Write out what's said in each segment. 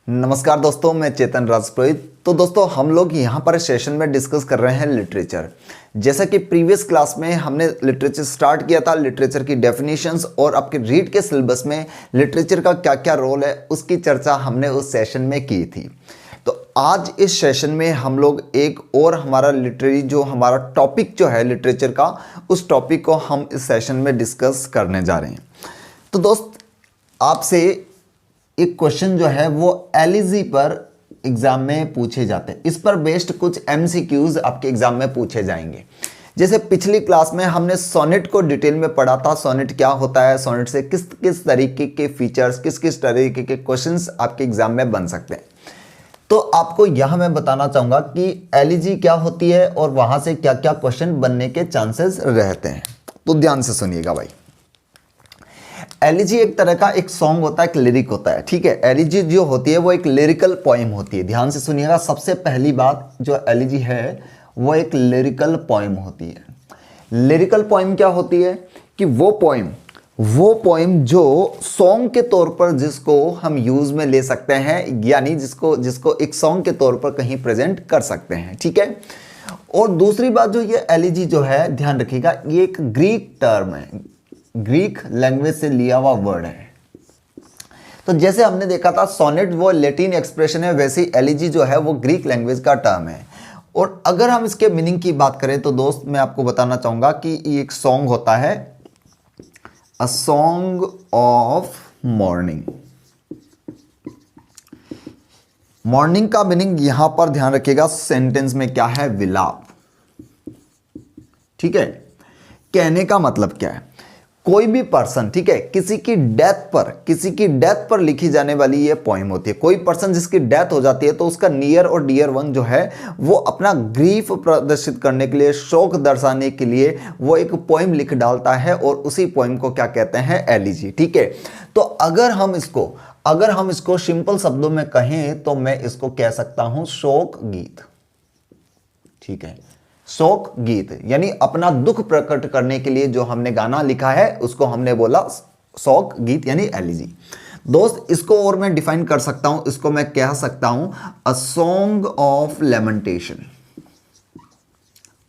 नमस्कार दोस्तों, मैं चेतन राजपुरोहित। तो दोस्तों, हम लोग यहाँ पर सेशन में डिस्कस कर रहे हैं लिटरेचर। जैसा कि प्रीवियस क्लास में हमने लिटरेचर स्टार्ट किया था, लिटरेचर की डेफिनेशंस और आपके रीड के सिलेबस में लिटरेचर का क्या क्या रोल है उसकी चर्चा हमने उस सेशन में की थी। तो आज इस सेशन में हम लोग एक और हमारा लिटरेरी जो हमारा टॉपिक जो है लिटरेचर का, उस टॉपिक को हम इस सेशन में डिस्कस करने जा रहे हैं। तो दोस्त, आपसे एक क्वेश्चन जो है वो एलिजी पर एग्जाम में पूछे जाते हैं। इस पर बेस्ड कुछ एमसीक्यूज आपके एग्जाम में पूछे जाएंगे। जैसे पिछली क्लास में हमने सोनेट को डिटेल में पढ़ा था, सोनेट क्या होता है, सोनेट से किस किस तरीके के फीचर्स, किस किस तरीके के क्वेश्चंस आपके एग्जाम में बन सकते हैं। तो आपको यहां मैं बताना चाहूंगा कि एलिजी क्या होती है और वहां से क्या क्या क्वेश्चन बनने के चांसेस रहते हैं। तो ध्यान से सुनिएगा भाई। एलिजी एक तरह का एक सॉन्ग होता है, एक लिरिक होता है, ठीक है। एलिजी जो होती है वो एक लिरिकल पोएम होती है। ध्यान से सुनिएगा, सबसे पहली बात, जो एलिजी है वो एक लिरिकल पोएम होती है। लिरिकल पोएम क्या होती है कि वो पोएम जो सॉन्ग के तौर पर जिसको हम यूज में ले सकते हैं, यानी जिसको एक सॉन्ग के तौर पर कहीं प्रेजेंट कर सकते हैं, ठीक है। और दूसरी बात, जो ये एलिजी जो है, ध्यान रखिएगा, ये एक ग्रीक टर्म है, ग्रीक लैंग्वेज से लिया हुआ वर्ड है। तो जैसे हमने देखा था सोनेट वो लैटिन एक्सप्रेशन है, वैसे ही एलिजी जो है वो ग्रीक लैंग्वेज का टर्म है। और अगर हम इसके मीनिंग की बात करें तो दोस्त, मैं आपको बताना चाहूंगा कि ये एक सॉन्ग होता है, a song of morning. Morning का मीनिंग यहां पर ध्यान रखिएगा, सेंटेंस में क्या है, विलाप, ठीक है। कहने का मतलब क्या है, कोई भी पर्सन, ठीक है, किसी की डेथ पर लिखी जाने वाली ये पोएम होती है। कोई पर्सन जिसकी डेथ हो जाती है तो उसका नियर और डियर वन जो है वो अपना ग्रीफ प्रदर्शित करने के लिए, शोक दर्शाने के लिए वो एक पोएम लिख डालता है और उसी पोएम को क्या कहते हैं, एलिजी, ठीक है। तो अगर हम इसको सिंपल शब्दों में कहें तो मैं इसको कह सकता हूं शोक गीत, ठीक है। शोक गीत यानी अपना दुख प्रकट करने के लिए जो हमने गाना लिखा है उसको हमने बोला शोक गीत यानी एलिजी। दोस्त, इसको और मैं डिफाइन कर सकता हूं, इसको मैं कह सकता हूं a song of lamentation,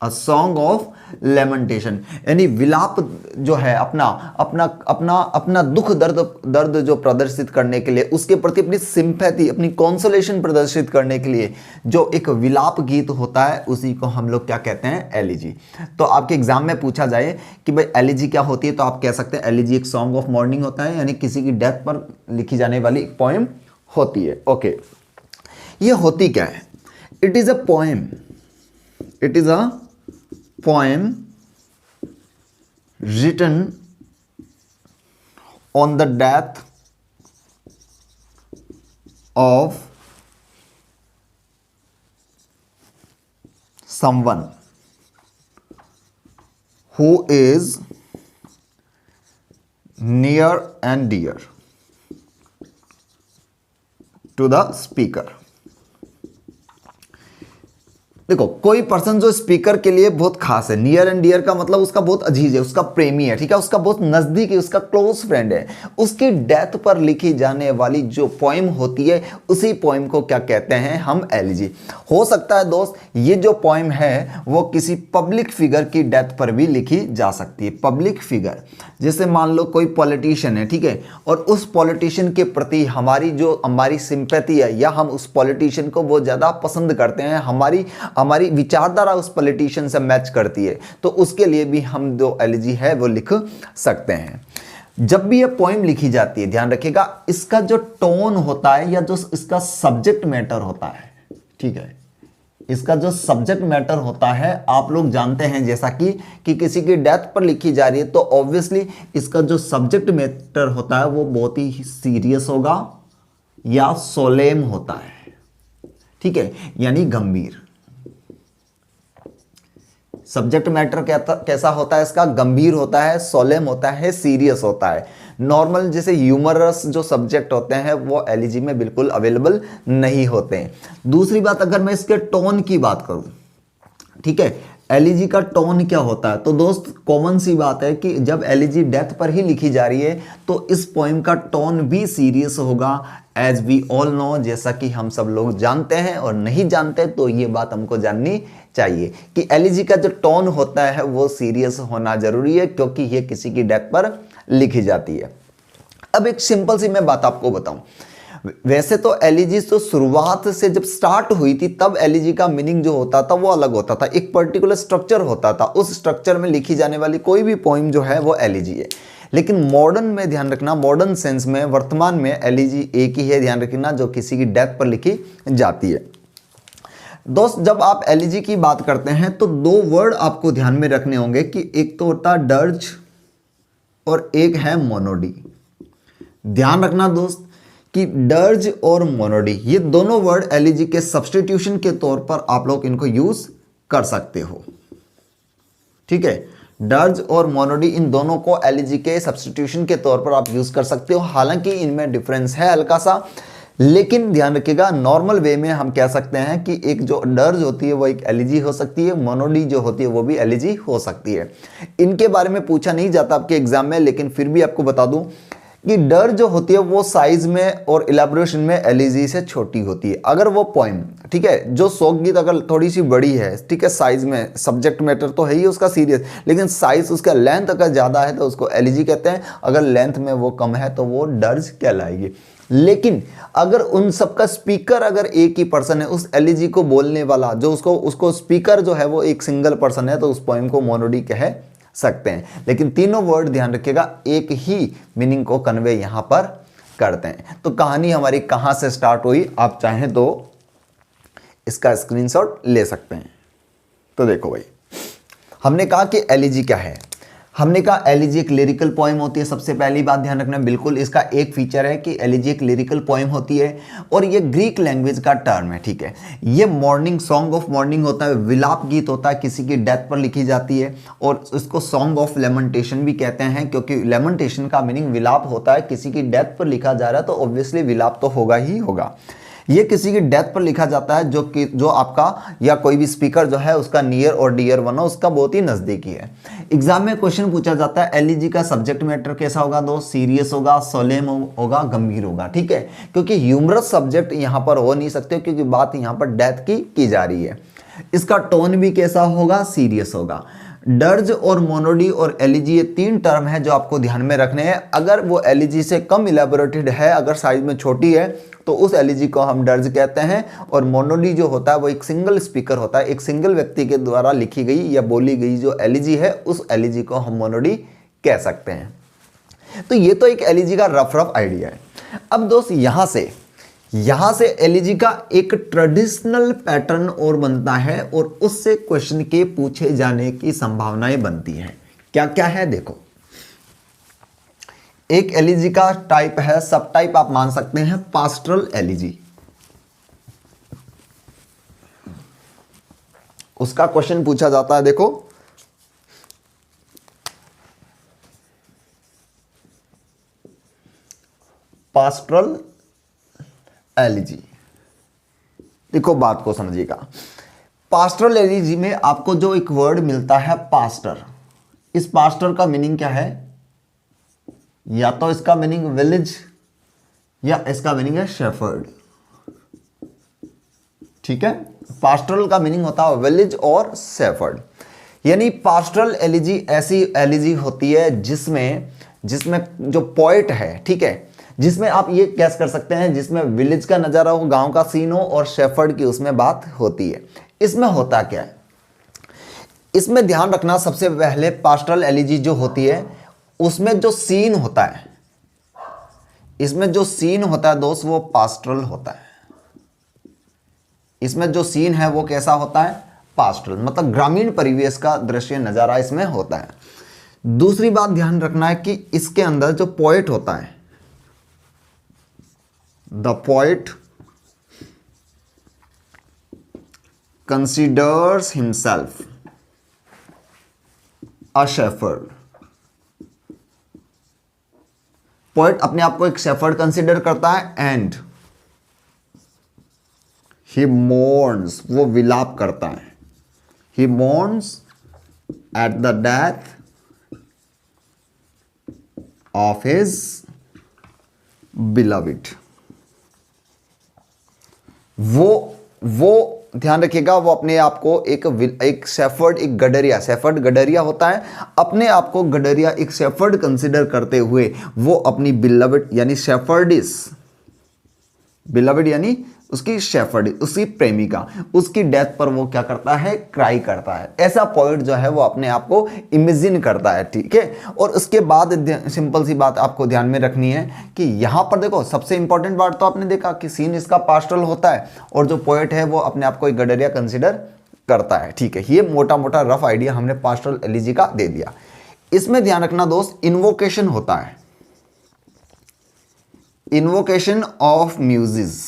a song of lamentation, यानी विलाप जो है अपना दुख दर्द जो प्रदर्शित करने के लिए, उसके प्रति अपनी सिंपैथी, अपनी कॉन्सोलेशन प्रदर्शित करने के लिए जो एक विलाप गीत होता है, उसी को हम लोग क्या कहते हैं, एलिजी। तो आपके एग्जाम में पूछा जाए कि भाई एलिजी क्या होती है, तो आप कह सकते हैं एलिजी एक सॉन्ग ऑफ मॉर्निंग होता है, यानी किसी की डेथ पर लिखी जाने वाली एक पोएम होती है। ओके, ये होती क्या है, it is a poem, it is a poem written on the death of someone who is near and dear to the speaker। देखो, कोई पर्सन जो स्पीकर के लिए बहुत खास है, नियर एंड डियर का मतलब उसका बहुत अजीज है, उसका प्रेमी है, ठीक है, उसका बहुत नजदीकी, उसका क्लोज फ्रेंड है, उसकी डेथ पर लिखी जाने वाली जो पोएम होती है, उसी पोएम को क्या कहते हैं हम, एलिजी। हो सकता है दोस्त ये जो पोएम है वो किसी पब्लिक फिगर की डेथ पर भी लिखी जा सकती है। पब्लिक फिगर जैसे मान लो कोई पॉलिटिशियन है, ठीक है, और उस पॉलिटिशियन के प्रति हमारी सिंपैथी है, या हम उस पॉलिटिशियन को बहुत ज्यादा पसंद करते हैं, हमारी विचारधारा उस पॉलिटिशियन से मैच करती है, तो उसके लिए भी हम जो एलिजी है वो लिख सकते हैं। जब भी ये पोएम लिखी जाती है, ध्यान रखिएगा, इसका जो टोन होता है या जो इसका सब्जेक्ट मैटर होता है, ठीक है, इसका जो सब्जेक्ट मैटर होता है, आप लोग जानते हैं जैसा कि किसी की डेथ पर लिखी जा रही है तो ऑब्वियसली इसका जो सब्जेक्ट मैटर होता है वो बहुत ही सीरियस होगा या सोलेम होता है, ठीक है, यानी गंभीर। सब्जेक्ट मैटर कैसा होता है इसका, गंभीर होता है, सोलेम होता है, सीरियस होता है। नॉर्मल जैसे ह्यूमरस जो सब्जेक्ट होते हैं वो एलिजी में बिल्कुल अवेलेबल नहीं होते हैं। दूसरी बात, अगर मैं इसके टोन की बात करूं, ठीक है, एलिजी का टोन क्या होता है, तो दोस्त कॉमन सी बात है कि जब एलिजी डेथ पर ही लिखी जा रही है तो इस पोएम का टोन भी सीरियस होगा, एज वी ऑल नो, जैसा कि हम सब लोग जानते हैं, और नहीं जानते तो ये बात हमको जाननी चाहिए कि एलिजी का जो टोन होता है वो सीरियस होना जरूरी है, क्योंकि ये किसी की डेथ पर लिखी जाती है। अब एक सिंपल सी मैं बात आपको बताऊं, वैसे तो एलिजी तो शुरुआत से जब स्टार्ट हुई थी तब एलिजी का मीनिंग जो होता था वो अलग होता था, एक पर्टिकुलर स्ट्रक्चर होता था, उस स्ट्रक्चर में लिखी जाने वाली कोई भी पोइम जो है वो एलिजी है। लेकिन मॉडर्न में ध्यान रखना, मॉडर्न सेंस में, वर्तमान में एलिजी एक ही है, ध्यान रखना, जो किसी की डेथ पर लिखी जाती है। दोस्त, जब आप एलिजी की बात करते हैं तो दो वर्ड आपको ध्यान में रखने होंगे कि एक तो होता है डर्ज और एक है मोनोडी। ध्यान रखना दोस्त कि डर्ज और मोनोडी ये दोनों वर्ड एलिजी के सब्स्टिट्यूशन के तौर पर आप लोग इनको यूज कर सकते हो। ठीक है, डर्ज और मोनोडी इन दोनों को एलिजी के सब्स्टिट्यूशन के तौर पर आप यूज कर सकते हो। हालांकि इनमें डिफरेंस है हल्का सा, लेकिन ध्यान रखिएगा नॉर्मल वे में हम कह सकते हैं कि एक जो डर्ज होती है वो एक एलिजी हो सकती है, मोनोडी जो होती है वो भी एलिजी हो सकती है। इनके बारे में पूछा नहीं जाता आपके एग्जाम में, लेकिन फिर भी आपको बता दूं कि डर जो होती है वो साइज में और इलेबोरेशन में एलिजी से छोटी होती है। अगर वो पोइम, ठीक है, जो शोक गीत अगर थोड़ी सी बड़ी है, ठीक है, साइज में, सब्जेक्ट मैटर तो है ही उसका सीरियस, लेकिन साइज उसका लेंथ अगर ज़्यादा है तो उसको एलिजी कहते हैं, अगर लेंथ में वो कम है तो वो डर्ज कहलाएगी। लेकिन अगर उन सबका स्पीकर अगर एक ही पर्सन है, उस एलिजी को बोलने वाला जो उसको स्पीकर जो है वो एक सिंगल पर्सन है, तो उस पोइम को मोनोडी कह सकते हैं। लेकिन तीनों वर्ड ध्यान रखिएगा एक ही मीनिंग को कन्वे यहां पर करते हैं। तो कहानी हमारी कहां से स्टार्ट हुई, आप चाहें तो इसका स्क्रीनशॉट ले सकते हैं। तो देखो भाई, हमने कहा कि एलिजी क्या है। हमने कहा एलिजी एक लिरिकल पोएम होती है। सबसे पहली बात ध्यान रखना, बिल्कुल इसका एक फीचर है कि एलिजी एक लिरिकल पोएम होती है और ये ग्रीक लैंग्वेज का टर्म है। ठीक है, ये मॉर्निंग, सॉन्ग ऑफ मॉर्निंग होता है, विलाप गीत होता है, किसी की डेथ पर लिखी जाती है, और इसको सॉन्ग ऑफ लेमेंटेशन भी कहते हैं, क्योंकि लेमेंटेशन का मीनिंग विलाप होता है। किसी की डेथ पर लिखा जा रहा है तो ऑब्वियसली विलाप तो होगा ही होगा। ये किसी की डेथ पर लिखा जाता है जो आपका या कोई भी स्पीकर जो है उसका नियर और डियर वन हो, उसका बहुत ही नजदीकी है। एग्जाम में क्वेश्चन पूछा जाता है एलिजी का सब्जेक्ट मैटर कैसा होगा दोस्त, सीरियस होगा, सोलेम होगा, गंभीर होगा। ठीक है, क्योंकि ह्यूमरस सब्जेक्ट यहां पर हो नहीं सकते, क्योंकि बात यहां पर डेथ की जा रही है। इसका टोन भी कैसा होगा, सीरियस होगा। डर्ज और मोनोडी और एलिजी ये तीन टर्म है जो आपको ध्यान में रखने हैं। अगर वो एलिजी से कम इलेबोरेटेड है, अगर साइज में छोटी है, तो उस एलिजी को हम डर्ज कहते हैं, और मोनोडी जो होता है वो एक सिंगल स्पीकर होता है, एक सिंगल व्यक्ति के द्वारा लिखी गई या बोली गई जो एलिजी है, उस एलिजी को हम मोनोडी कह सकते हैं। तो ये तो एक एलिजी का रफ आइडिया है। अब दोस्त यहां से एलिजी का एक ट्रेडिशनल पैटर्न और बनता है, और उससे क्वेश्चन के पूछे जाने की संभावनाएं बनती हैं। क्या क्या है देखो, एक एलिजी का टाइप है, सब टाइप आप मान सकते हैं, पास्टरल एलिजी। उसका क्वेश्चन पूछा जाता है, देखो पास्टरल एलिजी। देखो बात को समझिएगा, पास्टरल एलिजी में आपको जो एक वर्ड मिलता है पास्टर, इस पास्टर का मीनिंग क्या है, या तो इसका मीनिंग विलेज या इसका मीनिंग है शेफर्ड। ठीक है, पास्टरल का मीनिंग होता है विलेज और शेफर्ड। यानी पास्टरल एलिजी ऐसी एलिजी होती है जिसमें जो पोएट है, ठीक है, जिसमें आप ये कैस कर सकते हैं, जिसमें विलेज का नजारा हो, गांव का सीन हो, और शेफर्ड की उसमें बात होती है। इसमें होता क्या है, इसमें ध्यान रखना, सबसे पहले पास्टरल एलिजी जो होती है उसमें जो सीन होता है, इसमें जो सीन होता है दोस्त वो पास्टरल होता है। इसमें जो सीन है वो कैसा होता है, पास्टरल, मतलब ग्रामीण परिवेश का दृश्य नजारा इसमें होता है। दूसरी बात ध्यान रखना है कि इसके अंदर जो पोएट होता है, the poet considers himself a shepherd. Poet अपने आप को एक शेफर्ड कंसीडर करता है, एंड ही मोर्न्स, वो विलाप करता है, he mourns at the death of his beloved. वो ध्यान रखिएगा, वो अपने आप को एक शेफर्ड, एक गडरिया, शेफर्ड गडरिया होता है, अपने आप को गडरिया एक शेफर्ड कंसिडर करते हुए वो अपनी बिलवड यानी शेफर्डिस, बिलवड यानी उसकी शेफर्ड, उसकी प्रेमिका, उसकी डेथ पर वो क्या करता है, क्राई करता है। ऐसा पोएट जो है वो अपने आप को इमेजिन करता है, ठीक है। और उसके बाद सिंपल सी बात आपको ध्यान में रखनी है कि यहाँ पर देखो सबसे इंपॉर्टेंट बात तो आपने देखा कि सीन इसका पास्टरल होता है और जो पोएट है वो अपने आप को एक गडरिया कंसिडर करता है, ठीक है। ये मोटा मोटा रफ आइडिया हमने पास्टरल एलिजी का दे दिया। इसमें ध्यान रखना दोस्त, इन्वोकेशन होता है, इन्वोकेशन ऑफ म्यूजिस।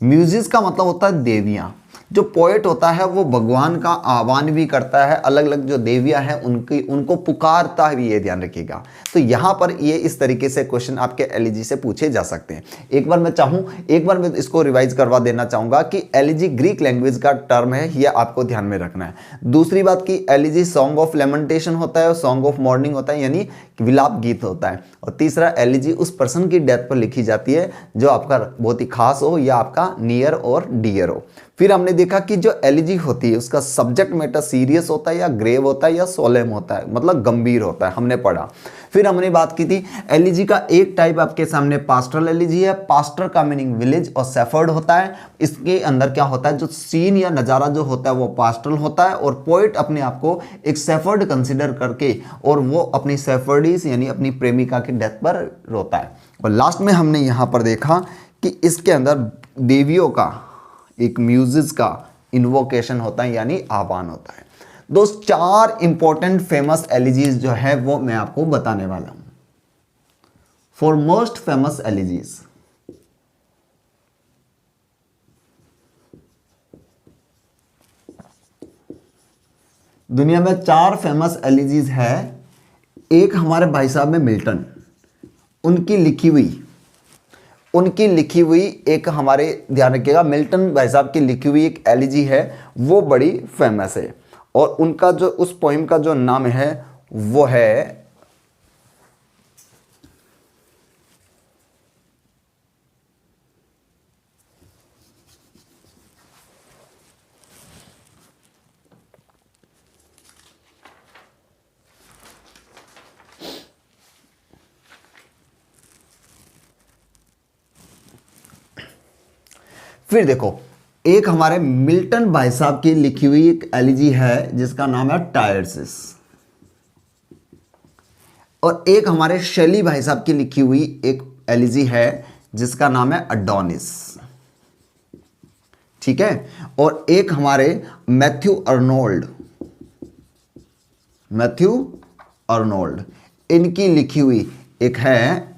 म्यूजिस का मतलब होता है देवियां। जो पोएट होता है वो भगवान का आह्वान भी करता है, अलग अलग जो देवियां हैं उनको पुकारता भी, ये ध्यान रखिएगा। तो यहाँ पर ये इस तरीके से क्वेश्चन आपके एलिजी से पूछे जा सकते हैं। एक बार मैं इसको रिवाइज करवा देना चाहूँगा कि एलिजी ग्रीक लैंग्वेज का टर्म है, ये आपको ध्यान में रखना है। दूसरी बात कि एलिजी सॉन्ग ऑफ लेमेंटेशन होता है और सॉन्ग ऑफ मॉर्निंग होता है, यानी विलाप गीत होता है। और तीसरा, एलिजी उस पर्सन की डेथ पर लिखी जाती है जो आपका बहुत ही खास हो या आपका नियर और डियर हो। फिर हमने देखा कि जो एलिजी होती है उसका सब्जेक्ट मैटर सीरियस होता है या ग्रेव होता है या सोलेम होता है, मतलब गंभीर होता है, हमने पढ़ा। फिर हमने बात की थी एलिजी का एक टाइप आपके सामने पास्टरल एलिजी है। पास्टर का मीनिंग विलेज और शेफर्ड होता है। इसके अंदर क्या होता है, जो सीन या नज़ारा जो होता है वो पास्टरल होता है और पोएट अपने आप को एक शेफर्ड कंसिडर करके और वो अपनी शेफर्डीज यानी अपनी प्रेमिका की डेथ पर रोता है। और लास्ट में हमने यहाँ पर देखा कि इसके अंदर देवियों का एक म्यूजिस का इन्वोकेशन होता है यानी आह्वान होता है। दोस्त 4 इंपॉर्टेंट फेमस एलिजीज जो है वो मैं आपको बताने वाला हूं। फॉर मोस्ट फेमस एलिजीज, दुनिया में 4 फेमस एलिजीज है। एक हमारे भाई साहब में मिल्टन, उनकी लिखी हुई एक हमारे ध्यान रखिएगा, मिल्टन भाई साहब की लिखी हुई एक एलिजी है, वो बड़ी फेमस है। और उनका जो उस पोइम का जो नाम है वो है फिर देखो एक हमारे मिल्टन भाई साहब की लिखी हुई एक एलिजी है जिसका नाम है टायर्सिस। और एक हमारे शेली भाई साहब की लिखी हुई एक एलिजी है जिसका नाम है अडोनिस, ठीक है। और एक हमारे मैथ्यू अर्नोल्ड इनकी लिखी हुई एक है